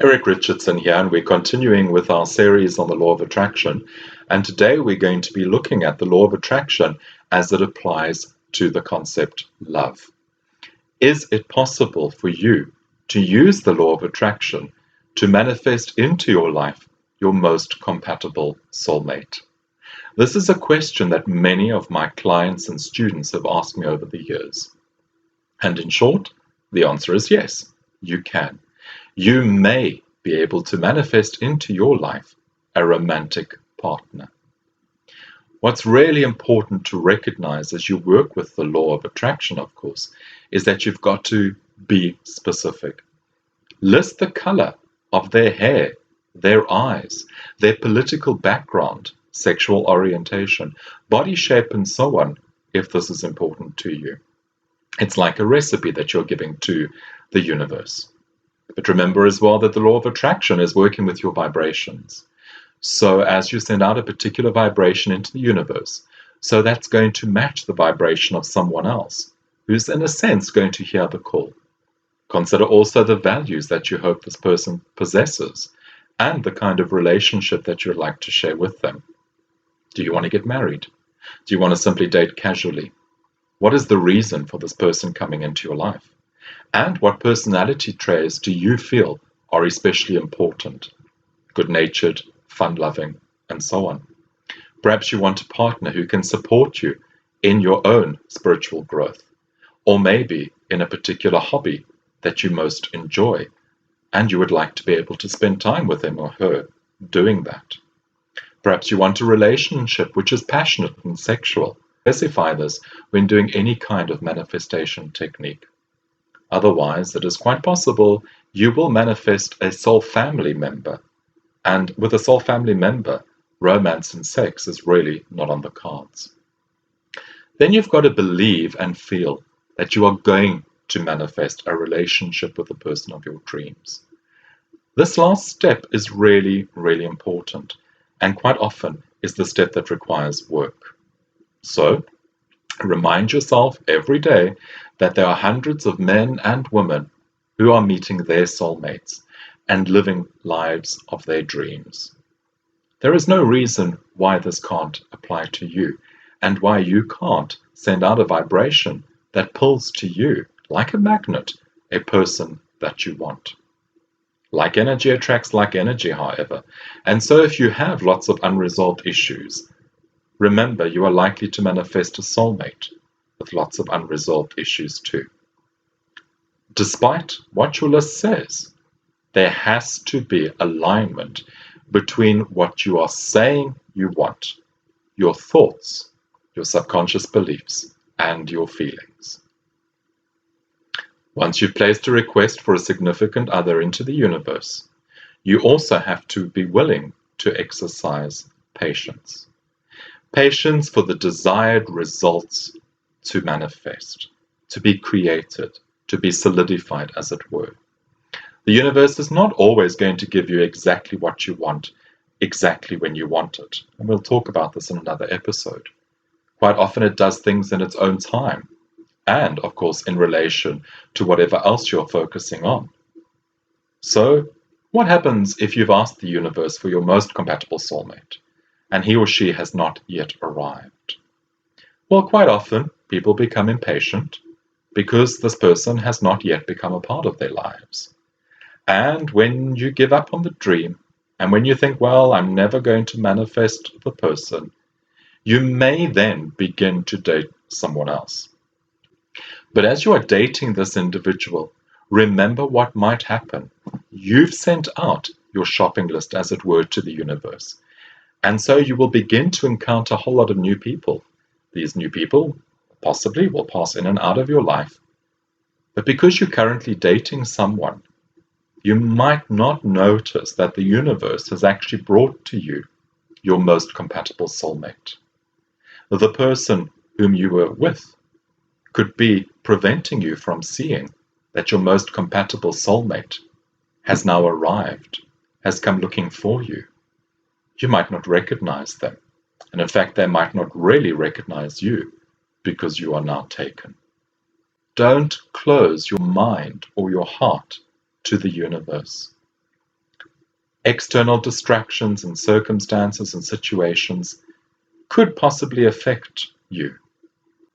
Eric Richardson here, and we're continuing with our series on the law of attraction. And today we're going to be looking at the law of attraction as it applies to the concept love. Is it possible for you to use the law of attraction to manifest into your life your most compatible soulmate? This is a question that many of my clients and students have asked me over the years. And in short, the answer is yes, you can. You may be able to manifest into your life a romantic partner. What's really important to recognize as you work with the law of attraction, of course, is that you've got to be specific. List the color of their hair, their eyes, their political background, sexual orientation, body shape, and so on, if this is important to you. It's like a recipe that you're giving to the universe. But remember as well that the law of attraction is working with your vibrations. So as you send out a particular vibration into the universe, so that's going to match the vibration of someone else, who's in a sense going to hear the call. Consider also the values that you hope this person possesses and the kind of relationship that you'd like to share with them. Do you want to get married? Do you want to simply date casually? What is the reason for this person coming into your life? And what personality traits do you feel are especially important? Good-natured, fun-loving, and so on. Perhaps you want a partner who can support you in your own spiritual growth, or maybe in a particular hobby that you most enjoy, and you would like to be able to spend time with him or her doing that. Perhaps you want a relationship which is passionate and sexual. Specify this when doing any kind of manifestation technique. Otherwise, it is quite possible you will manifest a soul family member, and with a soul family member, romance and sex is really not on the cards. Then you've got to believe and feel that you are going to manifest a relationship with the person of your dreams. This last step is really, really important, and quite often is the step that requires work. So, remind yourself every day that there are hundreds of men and women who are meeting their soulmates and living lives of their dreams. There is no reason why this can't apply to you, and why you can't send out a vibration that pulls to you, like a magnet, a person that you want. Like energy attracts like energy, however, and so if you have lots of unresolved issues, remember you are likely to manifest a soulmate with lots of unresolved issues too. Despite what your list says, there has to be alignment between what you are saying you want, your thoughts, your subconscious beliefs, and your feelings. Once you've placed a request for a significant other into the universe, you also have to be willing to exercise patience. Patience for the desired results to manifest, to be created, to be solidified, as it were. The universe is not always going to give you exactly what you want, exactly when you want it. And we'll talk about this in another episode. Quite often it does things in its own time, and of course in relation to whatever else you're focusing on. So, what happens if you've asked the universe for your most compatible soulmate, and he or she has not yet arrived? Well, quite often people become impatient because this person has not yet become a part of their lives. And when you give up on the dream, and when you think, well, I'm never going to manifest the person, you may then begin to date someone else. But as you are dating this individual, remember what might happen. You've sent out your shopping list, as it were, to the universe. And so you will begin to encounter a whole lot of new people. These new people possibly will pass in and out of your life. But because you're currently dating someone, you might not notice that the universe has actually brought to you your most compatible soulmate. The person whom you were with could be preventing you from seeing that your most compatible soulmate has now arrived, has come looking for you. You might not recognize them, and in fact they might not really recognize you because you are now taken. Don't close your mind or your heart to the universe. External distractions and circumstances and situations could possibly affect you.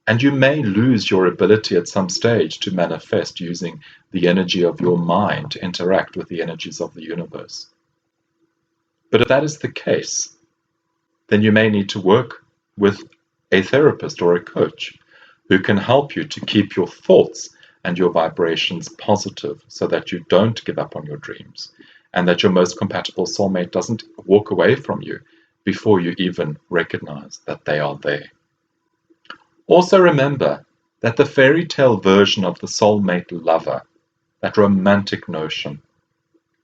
And you may lose your ability at some stage to manifest using the energy of your mind to interact with the energies of the universe. But if that is the case, then you may need to work with a therapist or a coach who can help you to keep your thoughts and your vibrations positive so that you don't give up on your dreams and that your most compatible soulmate doesn't walk away from you before you even recognize that they are there. Also remember that the fairy tale version of the soulmate lover, that romantic notion,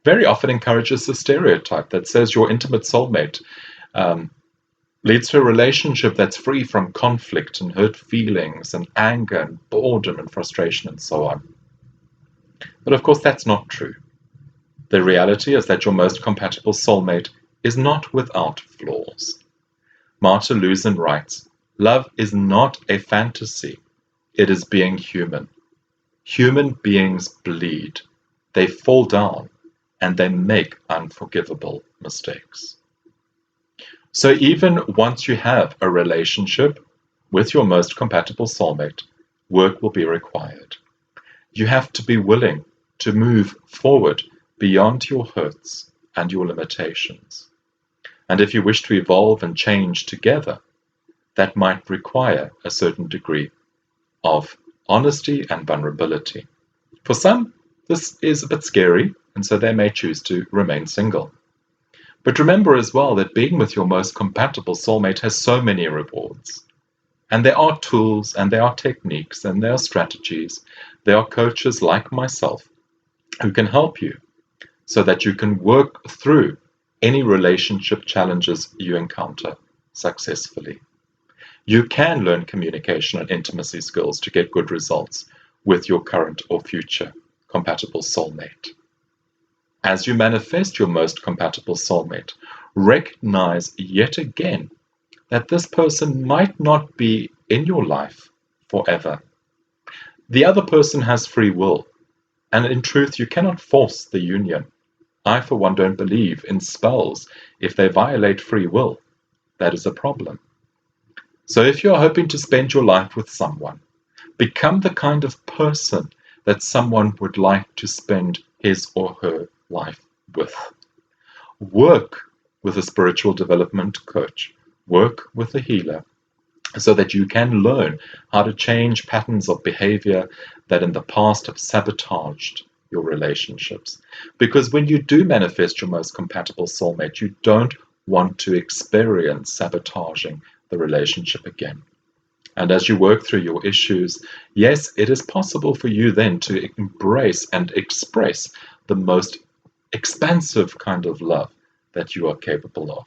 very often encourages the stereotype that says your intimate soulmate leads to a relationship that's free from conflict and hurt feelings and anger and boredom and frustration and so on. But of course, that's not true. The reality is that your most compatible soulmate is not without flaws. Martha Luzin writes, "Love is not a fantasy. It is being human. Human beings bleed. They fall down and they make unforgivable mistakes." So even once you have a relationship with your most compatible soulmate, work will be required. You have to be willing to move forward beyond your hurts and your limitations. And if you wish to evolve and change together, that might require a certain degree of honesty and vulnerability. For some, this is a bit scary, and so they may choose to remain single. But remember as well that being with your most compatible soulmate has so many rewards. And there are tools, and there are techniques, and there are strategies. There are coaches like myself who can help you so that you can work through any relationship challenges you encounter successfully. You can learn communication and intimacy skills to get good results with your current or future compatible soulmate. As you manifest your most compatible soulmate, recognize yet again that this person might not be in your life forever. The other person has free will, and in truth, you cannot force the union. I, for one, don't believe in spells. If they violate free will, that is a problem. So if you're hoping to spend your life with someone, become the kind of person that someone would like to spend his or her life with. Work with a spiritual development coach. Work with a healer so that you can learn how to change patterns of behavior that in the past have sabotaged your relationships. Because when you do manifest your most compatible soulmate, you don't want to experience sabotaging the relationship again. And as you work through your issues, yes, it is possible for you then to embrace and express the most expansive kind of love that you are capable of.